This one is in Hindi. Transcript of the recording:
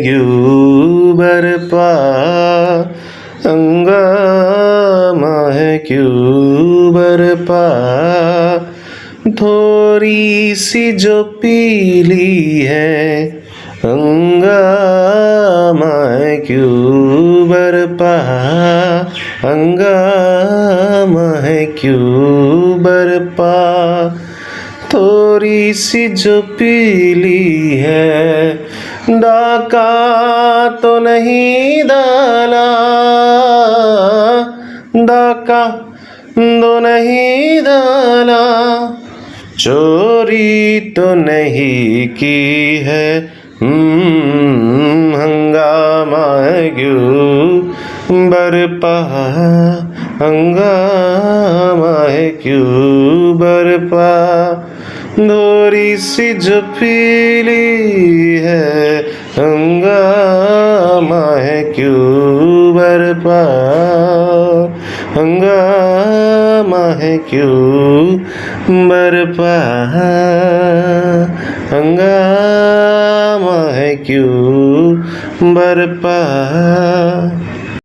क्यों बरपा, हंगामा है क्यों बरपा। थोड़ी सी जो पीली है, हंगामा है क्यों बरपा, हंगामा है क्यों बरपा। थोड़ी सी जो पीली है, डाका तो नहीं डाला, डाका तो नहीं डाला। चोरी तो नहीं की है, हंगामा है क्यों बरपा, हंगामा है क्यों बरपा। थोड़ी सी जो पीली है, हंगामा है क्यों बरपा, हंगामा है क्यों बरपा, हंगामा है क्यों बरपा।